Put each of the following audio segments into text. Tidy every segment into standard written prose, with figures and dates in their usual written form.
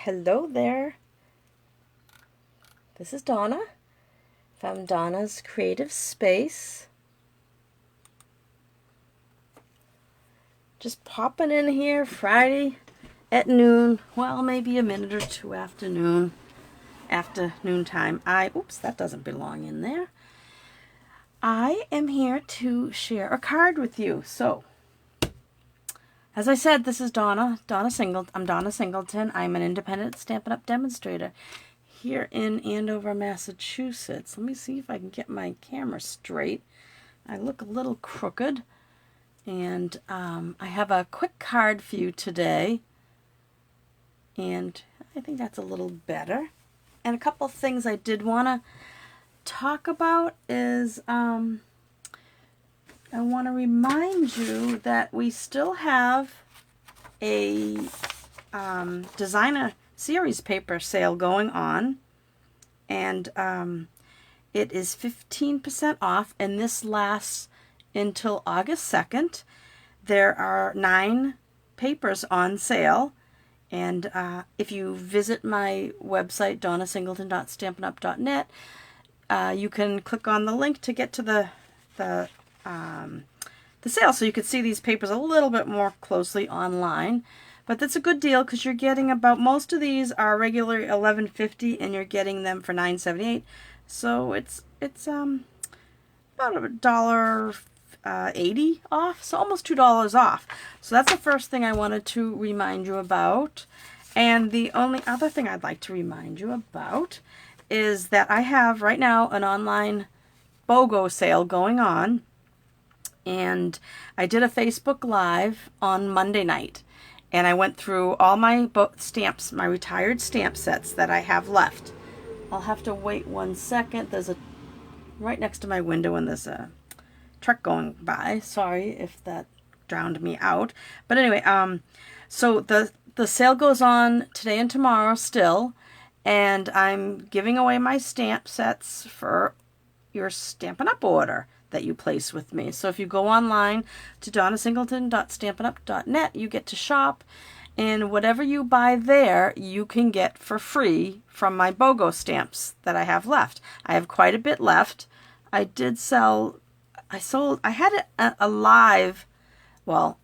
Hello there. This is Donna from Donna's Creative Space. Just popping in here Friday at noon. Well, maybe a minute or two after noon time. Oops, that doesn't belong in there. I am here to share a card with you. So, as I said, this is Donna Singleton. I'm Donna Singleton. I'm an independent Stampin' Up! Demonstrator here in Andover, Massachusetts. Let me see if I can get my camera straight. I look a little crooked. And I have a quick card for you today. And I think that's a little better. And a couple of things I did want to talk about is I want to remind you that we still have a designer series paper sale going on, and it is 15% off, and this lasts until August 2nd. There are 9 papers on sale, and if you visit my website, donnasingleton.stampinup.net, you can click on the link to get to the sale, so you can see these papers a little bit more closely online. But that's a good deal because you're getting most of these are regular $11.50 and you're getting them for $9.78. So it's about $1.80 off, so almost $2 off. So that's the first thing I wanted to remind you about. And the only other thing I'd like to remind you about is that I have right now an online Bogo sale going on, and I did a Facebook Live on Monday night, and I went through all my stamps, my retired stamp sets that I have left. I'll have to wait 1 second. There's right next to my window, and there's a truck going by. Sorry if that drowned me out. But anyway, so the sale goes on today and tomorrow still. And I'm giving away my stamp sets for your Stampin' Up! Order that you place with me. So if you go online to donnasingleton.stampinup.net, you get to shop, and whatever you buy there, you can get for free from my Bogo stamps that I have left. I have quite a bit left. I had a live,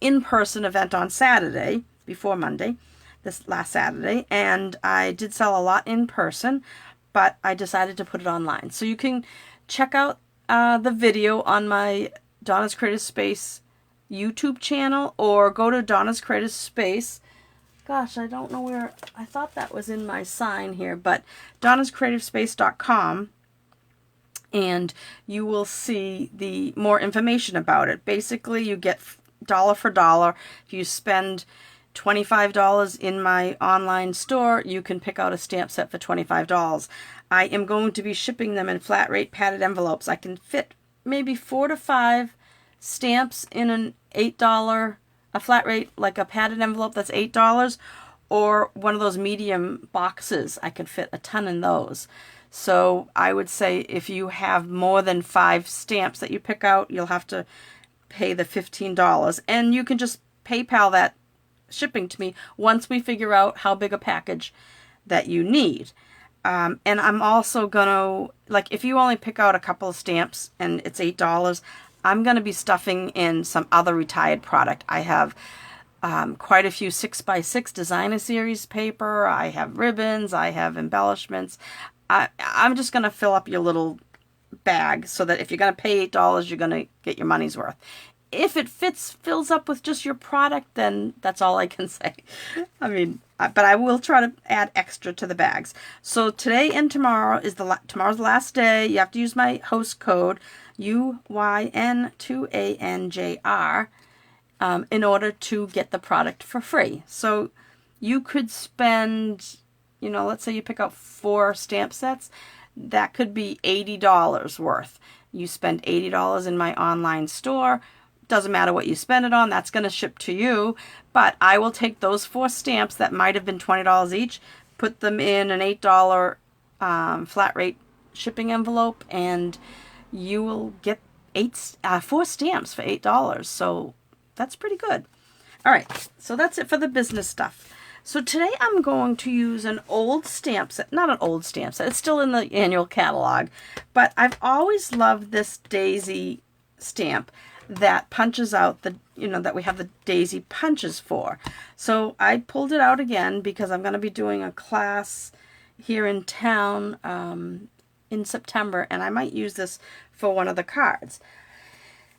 in-person event on Saturday, before Monday, this last Saturday, and I did sell a lot in person, but I decided to put it online. So you can check out the video on my Donna's Creative Space YouTube channel, or go to Donna's Creative Space. Gosh, I don't know where, I thought that was in my sign here, but donnascreativespace.com, and you will see the more information about it. Basically, you get dollar for dollar. If you spend $25 in my online store, you can pick out a stamp set for $25. I am going to be shipping them in flat rate padded envelopes. I can fit maybe 4 to 5 stamps in an $8, a flat rate, like a padded envelope that's $8, or one of those medium boxes. I could fit a ton in those. So I would say if you have more than 5 stamps that you pick out, you'll have to pay the $15. And you can just PayPal that shipping to me once we figure out how big a package that you need. And I'm also gonna, if you only pick out a couple of stamps and it's $8, I'm gonna be stuffing in some other retired product. I have quite a few 6x6 designer series paper. I have ribbons. I have embellishments. I'm just gonna fill up your little bag so that if you're gonna pay $8, you're gonna get your money's worth. If it fills up with just your product, then that's all I can say. I mean, but I will try to add extra to the bags. So today and tomorrow tomorrow's the last day. You have to use my host code, UYN2ANJR, in order to get the product for free. So you could spend, let's say you pick out 4 stamp sets. That could be $80 worth. You spend $80 in my online store. Doesn't matter what you spend it on, that's going to ship to you. But I will take those 4 stamps that might have been $20 each, put them in an $8 flat rate shipping envelope, and you will get 4 stamps for $8. So that's pretty good. All right, so that's it for the business stuff. So today I'm going to use an old stamp set, not an old stamp set, it's still in the annual catalog, but I've always loved this daisy stamp that punches out the, that we have the daisy punches for. So I pulled it out again because I'm going to be doing a class here in town in September, and I might use this for one of the cards.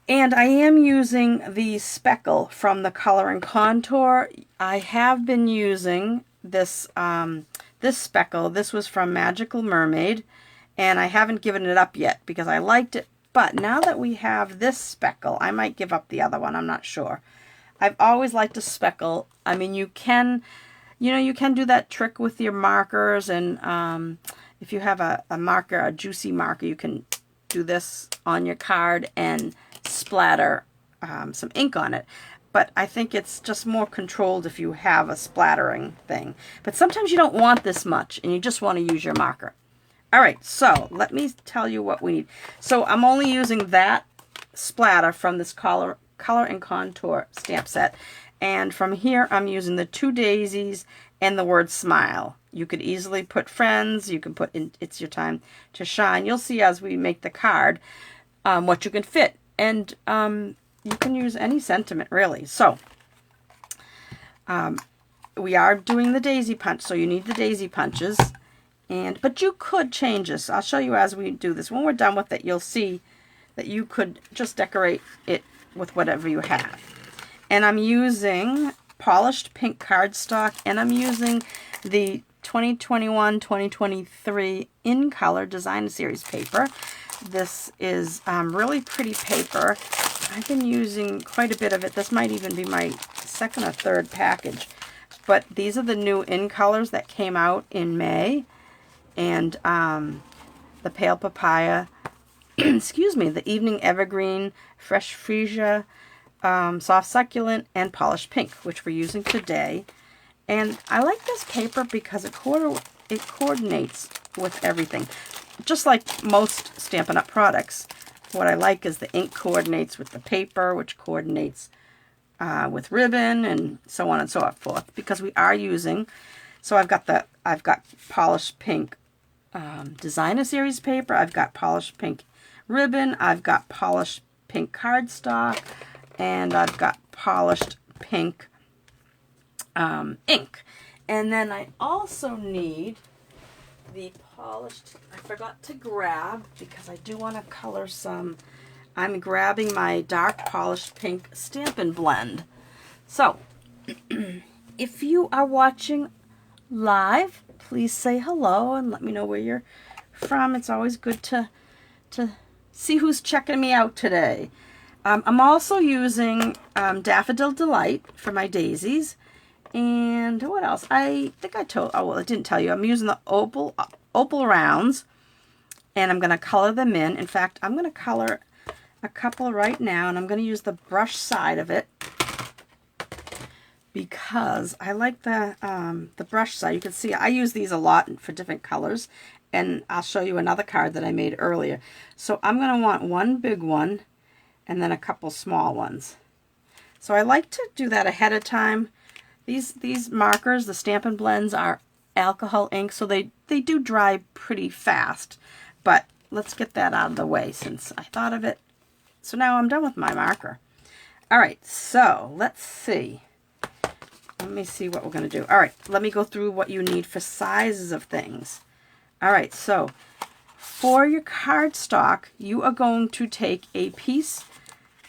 And I am using the speckle from the Color and Contour. I have been using this this speckle. This was from Magical Mermaid, and I haven't given it up yet because I liked it. But now that we have this speckle, I might give up the other one. I'm not sure. I've always liked a speckle. I mean, you can do that trick with your markers, and if you have a marker, a juicy marker, you can do this on your card and splatter some ink on it. But I think it's just more controlled if you have a splattering thing. But sometimes you don't want this much and you just want to use your marker. All right, so let me tell you what we need. So I'm only using that splatter from this Color and Contour stamp set. And from here I'm using the 2 daisies and the word smile. You could easily put friends. You can put in It's Your Time to Shine. You'll see as we make the card what you can fit. And you can use any sentiment, really. So we are doing the daisy punch, so you need the daisy punches. But you could change this. I'll show you as we do this. When we're done with it, you'll see that you could just decorate it with whatever you have. And I'm using polished pink cardstock, and I'm using the 2021-2023 In Color Design Series paper. This is really pretty paper. I've been using quite a bit of it. This might even be my second or third package. But these are the new In Colors that came out in May. And the Pale Papaya, excuse me, the Evening Evergreen, Fresh Freesia, Soft Succulent, and Polished Pink, which we're using today. And I like this paper because it coordinates with everything. Just like most Stampin' Up! Products, what I like is the ink coordinates with the paper, which coordinates with ribbon, and so on and so forth. Because we are using, so I've got Polished Pink Designer Series paper, I've got Polished Pink ribbon, I've got Polished Pink cardstock, and I've got Polished Pink ink. And then I also need the polished, I forgot to grab, because I do want to color some, I'm grabbing my dark polished pink Stampin' Blend. So, if you are watching live, please say hello and let me know where you're from. It's always good to see who's checking me out today. I'm also using Daffodil Delight for my daisies. And what else? I think I told, oh, well, I didn't tell you. I'm using the opal rounds, and I'm going to color them in. In fact, I'm going to color a couple right now, and I'm going to use the brush side of it because I like the brush side. You can see I use these a lot for different colors, and I'll show you another card that I made earlier. So I'm going to want one big one and then a couple small ones. So I like to do that ahead of time. These markers, the Stampin' Blends, are alcohol ink, so they do dry pretty fast. But let's get that out of the way since I thought of it. So now I'm done with my marker. All right, so let's see. Let me see what we're going to do. All right, let me go through what you need for sizes of things. All right, so for your cardstock, you are going to take a piece.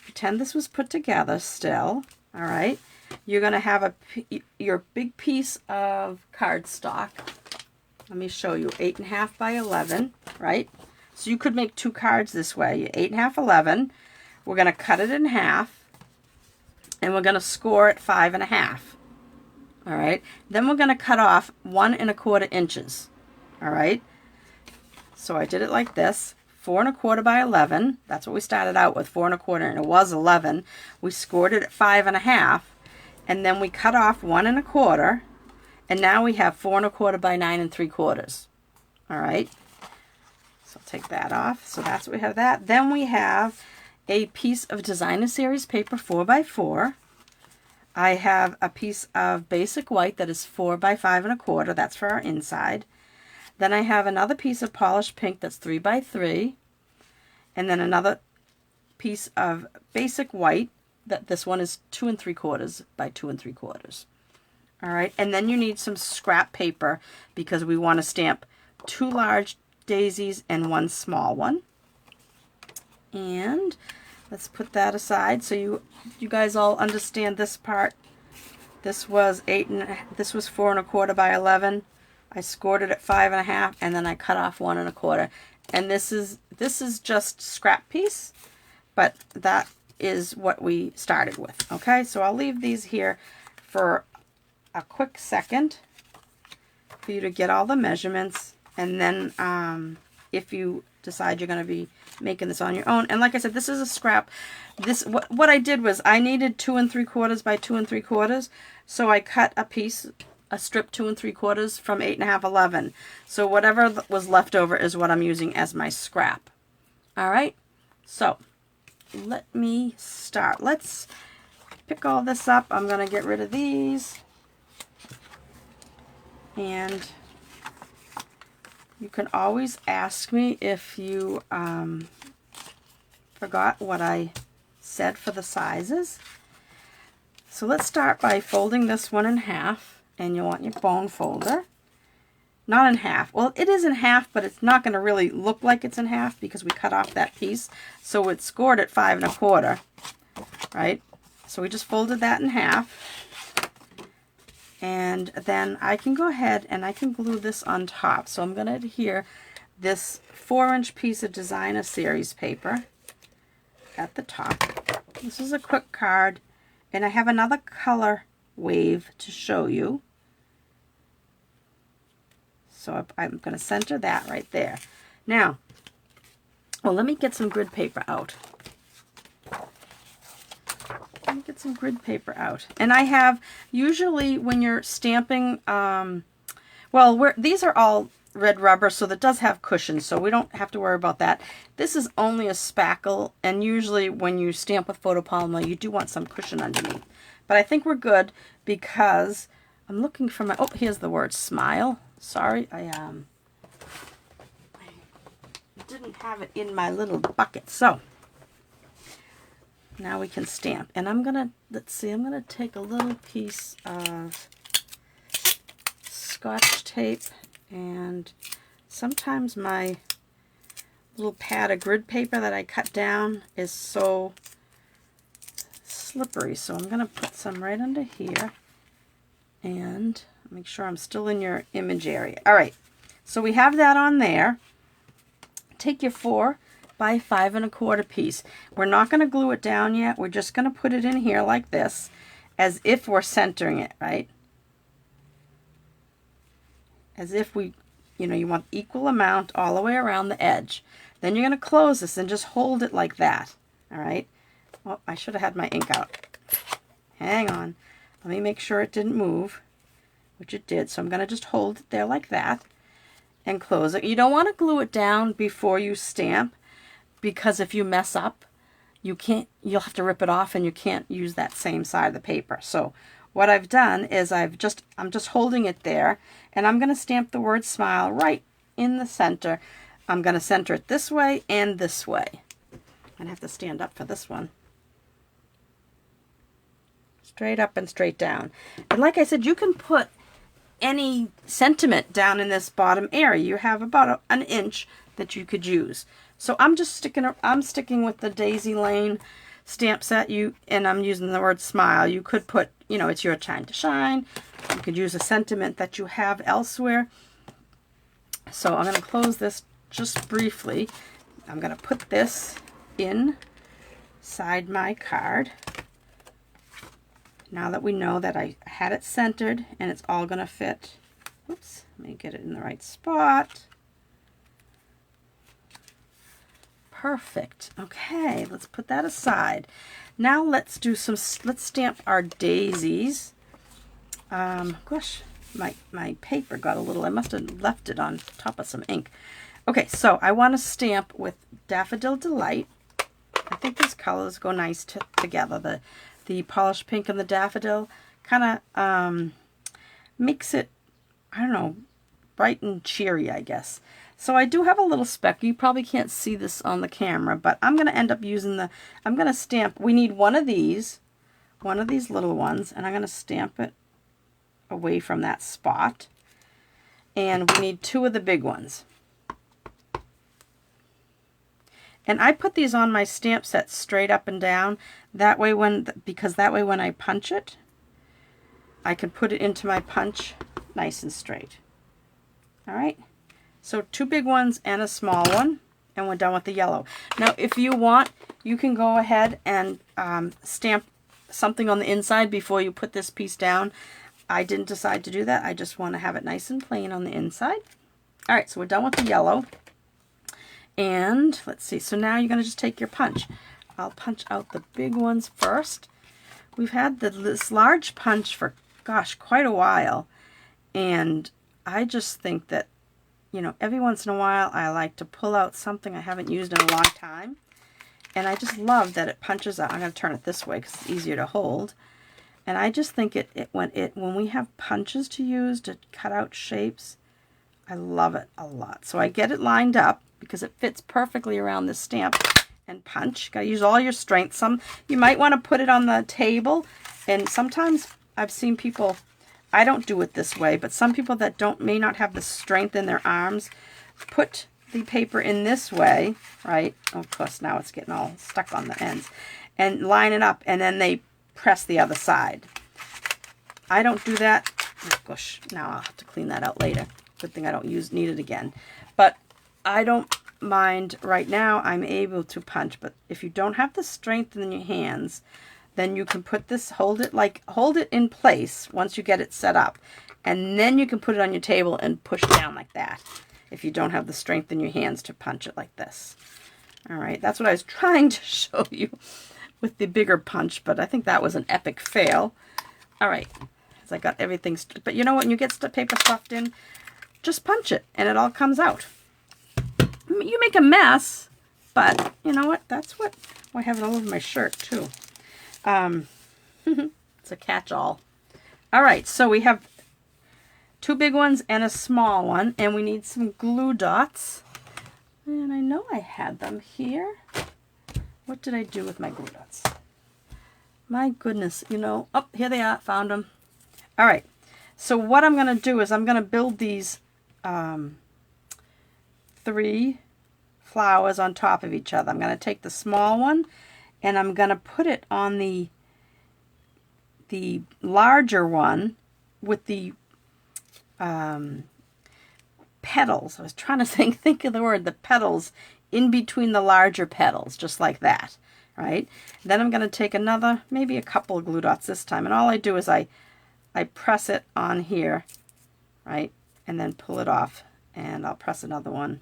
Pretend this was put together still. All right. You're going to have your big piece of cardstock. Let me show you. 8.5 by 11, right? So you could make 2 cards this way. 8.5, 11. We're going to cut it in half, and we're going to score it 5.5. All right. Then we're going to cut off 1 1/4 inches. All right. So I did it like this. 4 1/4 by 11. That's what we started out with, 4 1/4, and it was 11. We scored it at 5.5. And then we cut off 1 1/4, and now we have 4 1/4 by 9 3/4. All right, so I'll take that off. So that's what we have that. Then we have a piece of Designer Series paper 4x4. I have a piece of basic white that is 4 by 5 1/4. That's for our inside. Then I have another piece of polished pink that's 3 by 3. And then another piece of basic white that this one is 2 3/4 by 2 3/4. All right, and then you need some scrap paper because we want to stamp 2 large daisies and 1 small one. And let's put that aside so you guys all understand this part. This was 4 1/4 by 11. I scored it at 5 1/2, and then I cut off 1 1/4. And this is just scrap piece, but that is what we started with. Okay, so I'll leave these here for a quick second for you to get all the measurements, and then if you decide you're going to be making this on your own. And like I said, this is a scrap. What I did was I needed 2 3/4 by 2 3/4, so I cut a strip 2 3/4 from 8 1/2 11. So whatever was left over is what I'm using as my scrap. All right, so let me start. Let's pick all this up. I'm going to get rid of these. And you can always ask me if you forgot what I said for the sizes. So let's start by folding this one in half, and you want your bone folder. Not in half. Well, it is in half, but it's not going to really look like it's in half because we cut off that piece. So it's scored at 5 1/4, right? So we just folded that in half. And then I can go ahead and I can glue this on top. So I'm going to adhere this 4-inch piece of Designer Series paper at the top. This is a quick card, and I have another color wave to show you. So I'm going to center that right there. Now, well, let me get some grid paper out. Let me get some grid paper out. And I have, usually when you're stamping, these are all red rubber, so that does have cushions, so we don't have to worry about that. This is only a spackle, and usually when you stamp with photopolymer, you do want some cushion underneath. But I think we're good because I'm looking for my, oh, here's the word smile. Sorry, I didn't have it in my little bucket. So now we can stamp. And I'm gonna, let's see, I'm gonna take a little piece of Scotch tape, and sometimes my little pad of grid paper that I cut down is so slippery. So I'm gonna put some right under here and make sure I'm still in your image area. All right, so we have that on there. Take your 4 by 5 1/4 piece. We're not going to glue it down yet. We're just going to put it in here like this, as if we're centering it, right? As if we, you want equal amount all the way around the edge. Then you're going to close this and just hold it like that, all right? Oh, I should have had my ink out. Hang on. Let me make sure it didn't move, which it did. So I'm going to just hold it there like that and close it. You don't want to glue it down before you stamp, because if you mess up, you'll have to rip it off and you can't use that same side of the paper. So what I've done is I'm just holding it there, and I'm going to stamp the word smile right in the center. I'm going to center it this way and this way. I have to stand up for this one. Straight up and straight down. And like I said, you can put any sentiment down in this bottom area. You have about an inch that you could use. So I'm sticking with the Daisy Lane stamp set, and I'm using the word smile. You could put, it's your time to shine. You could use a sentiment that you have elsewhere. So I'm going to close this just briefly. I'm going to put this inside my card. Now that we know that I had it centered and it's all going to fit. Oops, let me get it in the right spot. Perfect. Okay, let's put that aside. Now let's stamp our daisies. Gosh, my paper got a little, I must have left it on top of some ink. Okay, so I want to stamp with Daffodil Delight. I think these colors go nice together. The the polished pink and the daffodil kind of makes it, I don't know, bright and cheery, I guess. So I do have a little speck. You probably can't see this on the camera, but I'm going to end up using I'm going to stamp, we need one of these little ones, and I'm going to stamp it away from that spot. And we need 2 of the big ones. And I put these on my stamp set straight up and down. That way because that way when I punch it, I can put it into my punch nice and straight. All right. So 2 big ones and a small one, and we're done with the yellow. Now, if you want, you can go ahead and stamp something on the inside before you put this piece down. I didn't decide to do that. I just want to have it nice and plain on the inside. All right, so we're done with the yellow. And let's see, so now you're going to just take your punch. I'll punch out the big ones first. We've had this large punch for, gosh, quite a while. And I just think that, you know, every once in a while I like to pull out something I haven't used in a long time. And I just love that it punches out. I'm going to turn it this way because it's easier to hold. And I just think when we have punches to use to cut out shapes, I love it a lot. So I get it lined up because it fits perfectly around this stamp and punch. You got to use all your strength. You might want to put it on the table. And sometimes I've seen people, I don't do it this way, but some people that may not have the strength in their arms put the paper in this way, right? Oh, of course, now it's getting all stuck on the ends. And line it up, and then they press the other side. I don't do that. Oh, gosh, now I'll have to clean that out later. Good thing I don't need it again. But I don't mind right now. I'm able to punch, but if you don't have the strength in your hands, then you can put this, hold it in place once you get it set up, and then you can put it on your table and push down like that if you don't have the strength in your hands to punch it like this. All right, that's what I was trying to show you with the bigger punch, but I think that was an epic fail. All right, as I got everything, but you know what, when you get the paper stuffed in, just punch it and it all comes out. You make a mess, but you know what, that's what, oh, I have it all over my shirt too. It's a catch-all. All right, so we have 2 big ones and a small one, and we need some glue dots. And I know I had them here. What did I do with my glue dots? My goodness, you know, oh, here they are, found them. All right, so what I'm going to do is I'm going to build these 3 flowers on top of each other. I'm going to take the small one and I'm going to put it on the larger one with the petals. I was trying to think of the word, the petals in between the larger petals, just like that, right? Then I'm going to take another, maybe a couple of glue dots this time, and all I do is I press it on here, right, and then pull it off, and I'll press another one.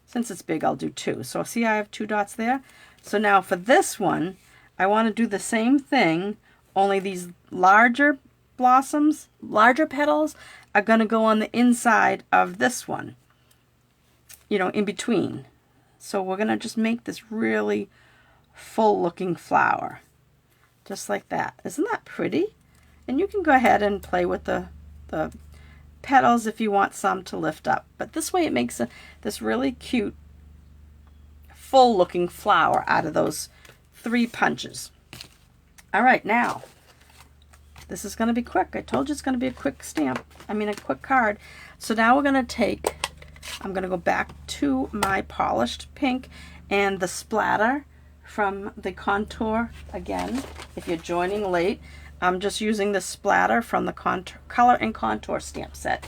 Since it's big, I'll do 2. So see, I have 2 dots there. So now for this one, I want to do the same thing, only these larger blossoms, larger petals, are going to go on the inside of this one, you know, in between. So we're going to just make this really full looking flower, just like that. Isn't that pretty? And you can go ahead and play with the petals if you want some to lift up. But this way it makes this really cute, full looking flower out of those 3 punches. All right, now, this is going to be quick. I told you it's going to be a quick stamp. I mean, a quick card. So now we're going to I'm going to go back to my polished pink and the splatter from the contour again. If you're joining late, I'm just using the splatter from the Color and Contour stamp set.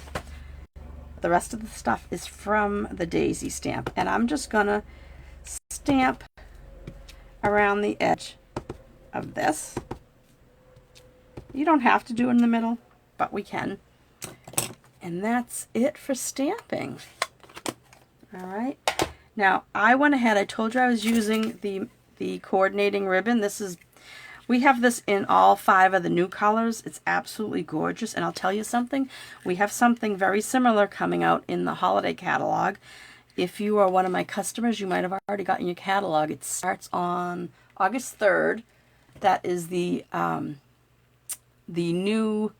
The rest of the stuff is from the Daisy stamp. And I'm just going to stamp around the edge of this. You don't have to do it in the middle, but we can. And that's it for stamping. All right. Now, I went ahead, I told you I was using the coordinating ribbon. We have this in all 5 of the new colors. It's absolutely gorgeous. And I'll tell you something, we have something very similar coming out in the holiday catalog. If you are one of my customers, you might have already gotten your catalog. It starts on August 3rd. That is the new,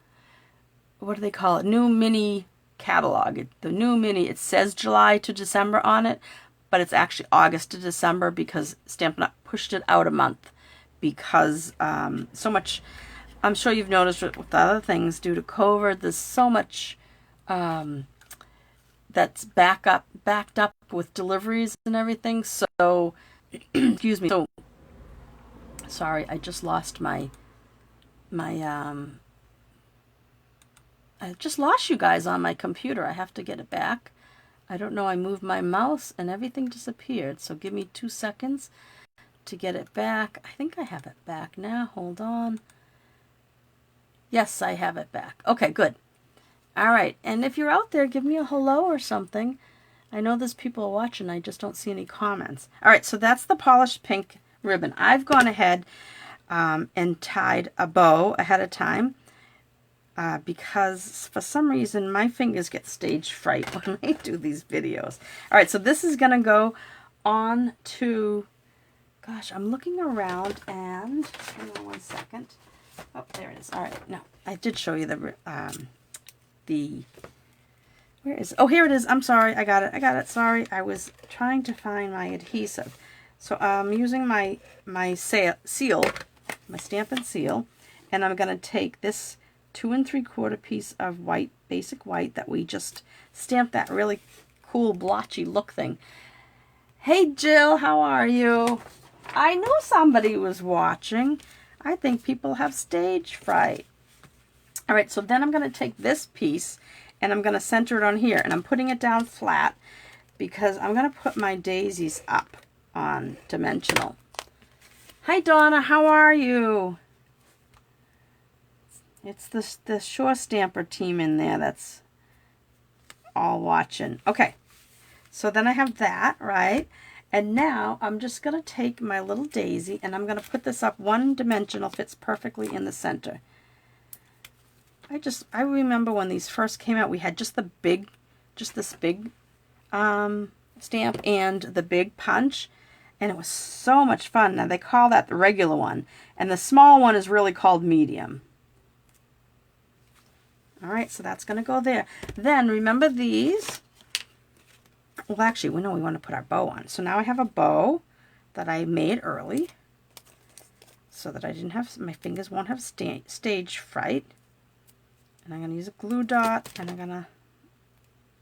what do they call it? New mini catalog. The new mini, it says July to December on it, but it's actually August to December because Stampin' Up! Pushed it out a month because so much, I'm sure you've noticed with other things due to COVID, there's so much that's backed up with deliveries and everything. So, excuse me. So, sorry, I just lost I just lost you guys on my computer. I have to get it back. I don't know, I moved my mouse and everything disappeared. So give me 2 seconds to get it back. I think I have it back now. Hold on. Yes, I have it back. Okay, good. All right, and if you're out there, give me a hello or something. I know there's people watching. I just don't see any comments. All right, so that's the polished pink ribbon. I've gone ahead and tied a bow ahead of time because for some reason my fingers get stage fright when I do these videos. All right, so this is going to go on to, gosh, I'm looking around and, hang on 1 second. Oh, there it is. All right, no, I did show you the where is it? Oh, here it is. I'm sorry. I got it. Sorry. I was trying to find my adhesive. So I'm using my seal, my Stampin' Seal, and I'm going to take this 2 3/4 piece of white, basic white that we just stamped that really cool blotchy look thing. Hey Jill, how are you? I knew somebody was watching. I think people have stage fright. All right, so then I'm going to take this piece and I'm going to center it on here, and I'm putting it down flat because I'm going to put my daisies up on dimensional. Hi Donna, how are you? It's the Shore Stamper team in there that's all watching. Okay, so then I have that, right? And now I'm just going to take my little daisy and I'm going to put this up one dimensional, fits perfectly in the center. I remember when these first came out, we had just this big stamp and the big punch, and it was so much fun. Now they call that the regular one, and the small one is really called medium. All right, so that's going to go there. Then remember these. Well, actually, we want to put our bow on. So now I have a bow that I made early so that I didn't have, my fingers won't have stage fright. And I'm going to use a glue dot, and I'm going to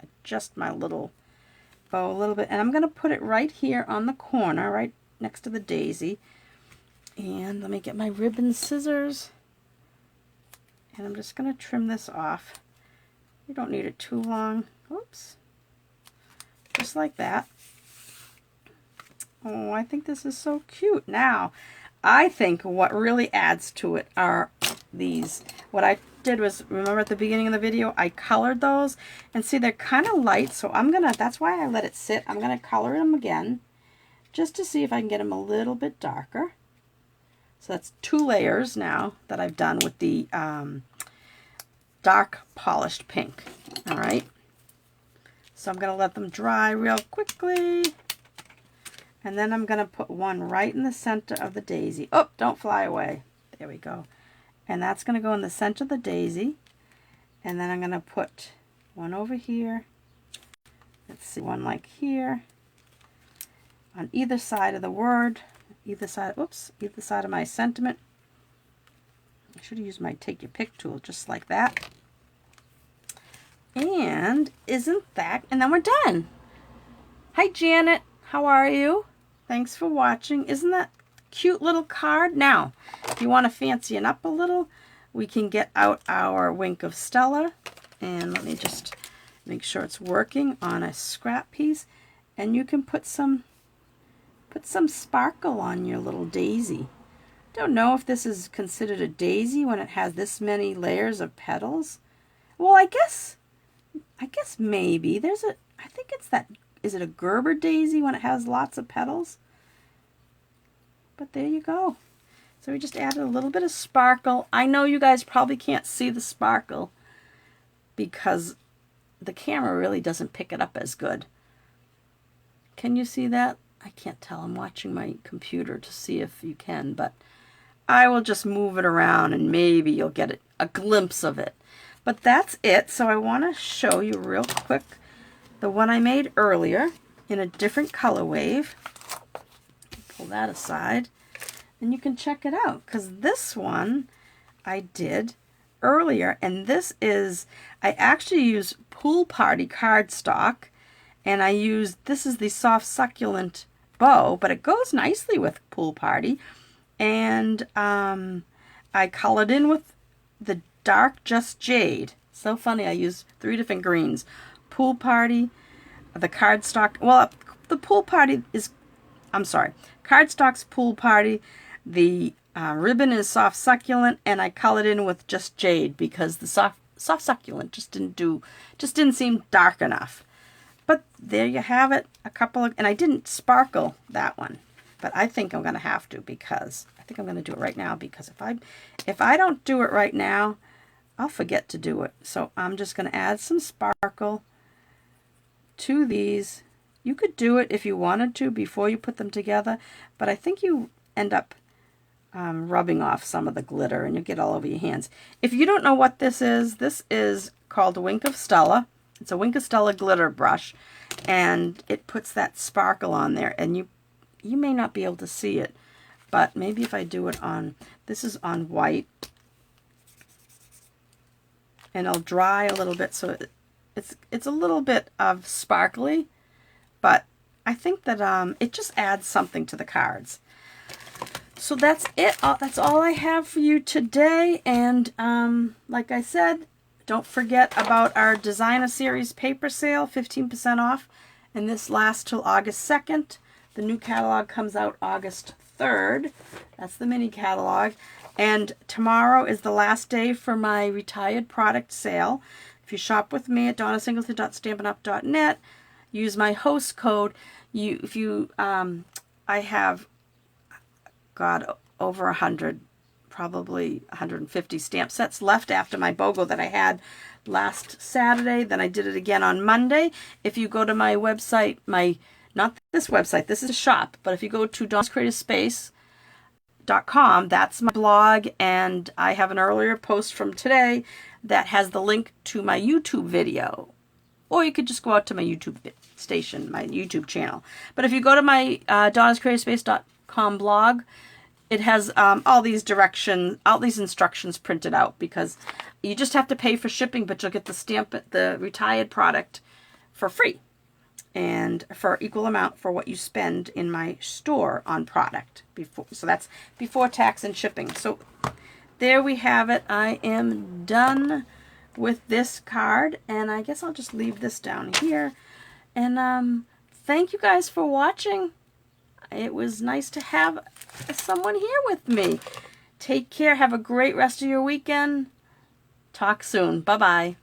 adjust my little bow a little bit. And I'm going to put it right here on the corner, right next to the daisy. And let me get my ribbon scissors. And I'm just going to trim this off. You don't need it too long. Oops. Just like that. Oh, I think this is so cute. Now, I think what really adds to it are these. What I did was, remember at the beginning of the video, I colored those, and see they're kind of light, so I'm gonna, that's why I let it sit. I'm gonna color them again just to see if I can get them a little bit darker. So that's 2 layers now that I've done with the dark polished pink. All right, so I'm gonna let them dry real quickly, and then I'm gonna put one right in the center of the daisy. Oh, don't fly away. There we go. And that's going to go in the center of the daisy. And then I'm going to put one over here. Let's see, one like here. On either side of the word. Either side, oops, either side of my sentiment. I should have used my take your pick tool just like that. And isn't that, and then we're done. Hi Janet, how are you? Thanks for watching. Isn't that cute little card? Now, if you want to fancy it up a little, we can get out our Wink of Stella, and let me just make sure it's working on a scrap piece, and you can put some sparkle on your little daisy. Don't know if this is considered a daisy when it has this many layers of petals. Well, I guess maybe there's a, I think it's that, is it a Gerber daisy when it has lots of petals? But there you go. So we just added a little bit of sparkle. I know you guys probably can't see the sparkle because the camera really doesn't pick it up as good. Can you see that? I can't tell. I'm watching my computer to see if you can, but I will just move it around and maybe you'll get a glimpse of it. But that's it. So I want to show you real quick the one I made earlier in a different color wave. Pull that aside and you can check it out, because this one I did earlier, and this is, I actually use Pool Party cardstock, and this is the soft succulent bow, but it goes nicely with Pool Party, and I colored in with the dark Just Jade. So funny, I used 3 different greens. Pool Party, the cardstock, well, the Pool Party is, I'm sorry, cardstock's Pool Party, the ribbon is soft succulent, and I colored in with Just Jade because the soft succulent just didn't seem dark enough. But there you have it, a couple of, and I didn't sparkle that one, but I think I'm going to have to, because I think I'm going to do it right now, because if I don't do it right now, I'll forget to do it. So I'm just going to add some sparkle to these. You could do it if you wanted to before you put them together, but I think you end up rubbing off some of the glitter and you'll get all over your hands. If you don't know what this is called a Wink of Stella. It's a Wink of Stella glitter brush, and it puts that sparkle on there, and you may not be able to see it, but maybe if I do it on, this is on white, and it'll dry a little bit, so it's a little bit of sparkly, but I think that it just adds something to the cards. So that's it. That's all I have for you today. And like I said, don't forget about our Designer Series paper sale, 15% off. And this lasts till August 2nd. The new catalog comes out August 3rd. That's the mini catalog. And tomorrow is the last day for my retired product sale. If you shop with me at donnasingleton.stampinup.net, use my host code. I have over 100, probably 150 stamp sets left after my Bogo that I had last Saturday. Then I did it again on Monday. If you go to my website, not this website, this is a shop, but if you go to donnascreativespace.com, that's my blog, and I have an earlier post from today that has the link to my YouTube video. Or you could just go out to my YouTube station, my YouTube channel. But if you go to my donnascreativespace.com blog, it has all these instructions printed out, because you just have to pay for shipping, but you'll get the retired product for free, and for equal amount for what you spend in my store on product. So that's before tax and shipping. So there we have it. I am done with this card, and I guess I'll just leave this down here. And thank you guys for watching. It was nice to have someone here with me. Take care. Have a great rest of your weekend. Talk soon. Bye-bye.